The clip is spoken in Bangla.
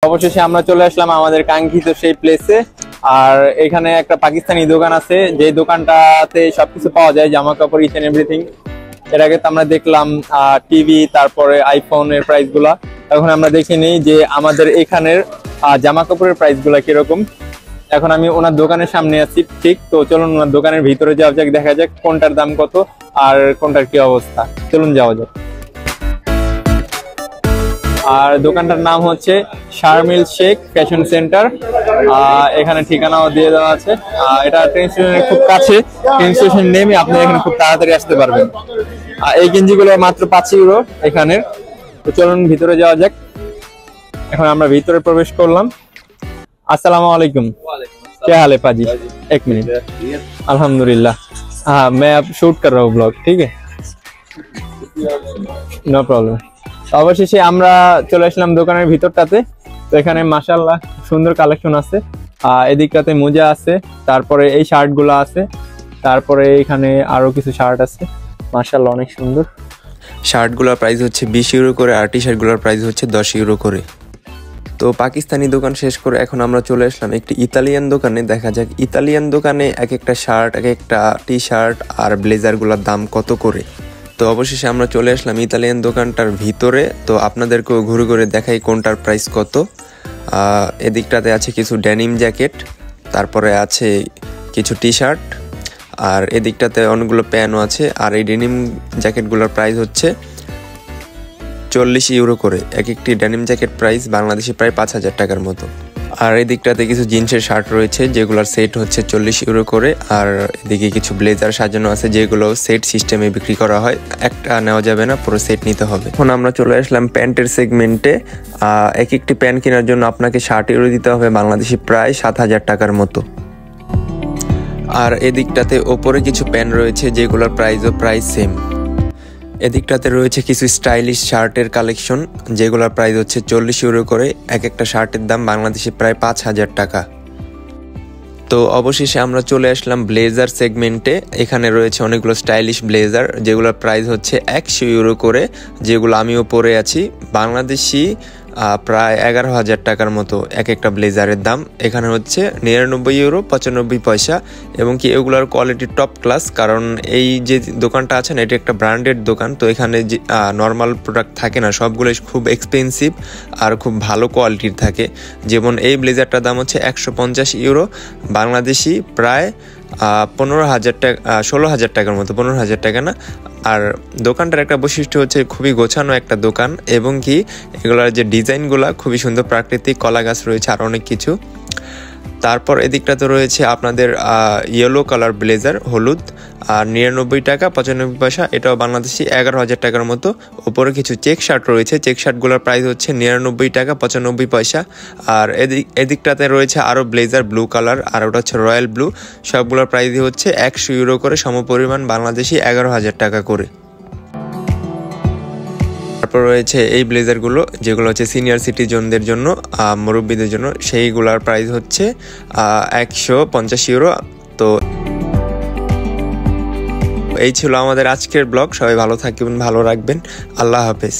অবশেষে আমরা চলে আসলাম আমাদের কাঙ্ক্ষিত সেই প্লেসে। আর এখানে একটা পাকিস্তানি দোকান আছে, যে দোকানটাতে সবকিছু পাওয়া যায়, জামা কাপড়, ইচ এন্ড এভরিথিং। এর আগে তো আমরা দেখলাম টিভি, তারপরে আইফোনের প্রাইস গুলা। এখন আমরা দেখিনি যে আমাদের এখানের জামা কাপড়ের প্রাইস গুলা কিরকম। এখন আমি ওনার দোকানের সামনে আছি, ঠিক তো চলুন ওনার দোকানের ভিতরে যাওয়া যাক, দেখা যাক কোনটার দাম কত আর কোনটার কি অবস্থা। চলুন যাওয়া যাক। আর দোকানটার নাম হচ্ছে শারমিল শেখ ফ্যাশন সেন্টার। এখানে ঠিকানাও দিয়ে দেওয়া আছে। এটা ট্রেন স্টেশনের খুব কাছে, ট্রেন স্টেশন নেমে আপনি এখানে খুব তাড়াতাড়ি আসতে পারবেন। এই গেঞ্জিগুলো মাত্র 5 ইউরো এখানের। তো চলুন ভিতরে যাওয়া যাক। এখন আমরা ভিতরে প্রবেশ করলাম। अस्सलाम वालेकुम। क्या हाल है पाजी? एक मिनट। अल्हम्दुलिल्लाह। हाँ, मैं अब शूट कर रहा हूँ ब्लॉग, ठीक है, नो प्रॉब्लम। অবশেষে আমরা চলে আসলাম দোকানের ভিতরটাতে। তো এখানে মাশাআল্লাহ সুন্দর কালেকশন আছে। এদিকটাতে মোজা আছে, তারপরে এই শার্ট গুলো আছে, তারপরে এখানে আরো কিছু শার্ট আছে। মাশাআল্লাহ অনেক সুন্দর। শার্টগুলোর প্রাইস হচ্ছে 20 ইউরো করে, আর টি শার্টগুলোর প্রাইস হচ্ছে 10 ইউরো করে। তো পাকিস্তানি দোকান শেষ করে এখন আমরা চলে আসলাম একটি ইতালিয়ান দোকানে। দেখা যাক ইতালিয়ান দোকানে এক একটা শার্ট, এক একটা টি শার্ট আর ব্লেজারগুলোর দাম কত করে। তো অবশেষে আমরা চলে আসলাম ইতালিয়ান দোকানটার ভিতরে। তো আপনাদেরকেও ঘুরে ঘুরে দেখাই কোনটার প্রাইস কত। এদিকটাতে আছে কিছু ডেনিম জ্যাকেট, তারপরে আছে কিছু টি শার্ট, আর এদিকটাতে অনেকগুলো প্যানও আছে। আর এই ডেনিম জ্যাকেটগুলোর প্রাইস হচ্ছে 40 ইউরো করে। এক একটি ডেনিম জ্যাকেট প্রাইস বাংলাদেশি প্রায় 5000 টাকার মতো। আর এই দিকটাতে কিছু জিন্সের শার্ট রয়েছে, যেগুলোর সেট হচ্ছে 40 ইউরো করে। আর এদিকে কিছু ব্লেজার সাজানো আছে, যেগুলো সেট সিস্টেমে বিক্রি করা হয়, একটা নেওয়া যাবে না, পুরো সেট নিতে হবে। এখন আমরা চলে আসলাম প্যান্টের সেগমেন্টে। এক একটি প্যান্ট কেনার জন্য আপনাকে 60 ইউরো দিতে হবে বাংলাদেশি প্রায় 7000 টাকার মতো। আর এদিকটাতে ওপরে কিছু প্যান্ট রয়েছে, যেগুলোর প্রাইস সেম। এদিকটাতে রয়েছে কিছু স্টাইলিশ শার্টের কালেকশন, যেগুলোর প্রাইস হচ্ছে 40 ইউরো করে। এক একটা শার্টের দাম বাংলাদেশে প্রায় 5000 টাকা। তো অবশেষে আমরা চলে আসলাম ব্লেজার সেগমেন্টে। এখানে রয়েছে অনেকগুলো স্টাইলিশ ব্লেজার, যেগুলোর প্রাইস হচ্ছে 100 ইউরো করে, যেগুলো আমিও পরে আছি। বাংলাদেশি প্রায় 11,000 টাকার মতো এক একটা ব্লেজারের দাম। এখানে হচ্ছে 99 ইউরো 95 পয়সা, এবং কি এগুলোর কোয়ালিটি টপ ক্লাস। কারণ এই যে দোকানটা আছে না, এটা একটা ব্র্যান্ডেড দোকান। তো এখানে যে নর্মাল প্রোডাক্ট থাকে না, সবগুলো খুব এক্সপেন্সিভ আর খুব ভালো কোয়ালিটির থাকে। যেমন এই ব্লেজারটার দাম হচ্ছে 150 ইউরো বাংলাদেশি প্রায় 15,000 টাকা, 16,000 টাকার মতো, 15,000 টাকা না। আর দোকানটার একটা বৈশিষ্ট্য হচ্ছে খুবই গোছানো একটা দোকান, এবং কি এগুলোর যে ডিজাইনগুলা খুবই সুন্দর, প্রাকৃতিক কলা গাছ রয়েছে আর অনেক কিছু। তারপর এদিকটাতে রয়েছে আপনাদের ইয়েলো কালার ব্লেজার, হলুদ, আর 99 টাকা 95 পয়সা, এটাও বাংলাদেশি 11,000 টাকার মতো। ওপরে কিছু চেক শার্ট রয়েছে, চেক শার্টগুলোর প্রাইস হচ্ছে 99 টাকা 95 পয়সা। আর এদিকটাতে রয়েছে আরও ব্লেজার ব্লু কালার, আর ওটা হচ্ছে রয়্যাল ব্লু। সবগুলোর প্রাইসই হচ্ছে 100 ইউরো করে, সমপরিমাণ বাংলাদেশি 11,000 টাকা করে। তারপর রয়েছে এই ব্লেজারগুলো, যেগুলো হচ্ছে সিনিয়র সিটিজনদের জন্য, মুরব্বীদের জন্য, সেইগুলোর প্রাইস হচ্ছে 150 ইউরো। তো এই ছিল আমাদের আজকের ব্লগ। সবাই ভালো থাকবেন, ভালো রাখবেন। আল্লাহ হাফেজ।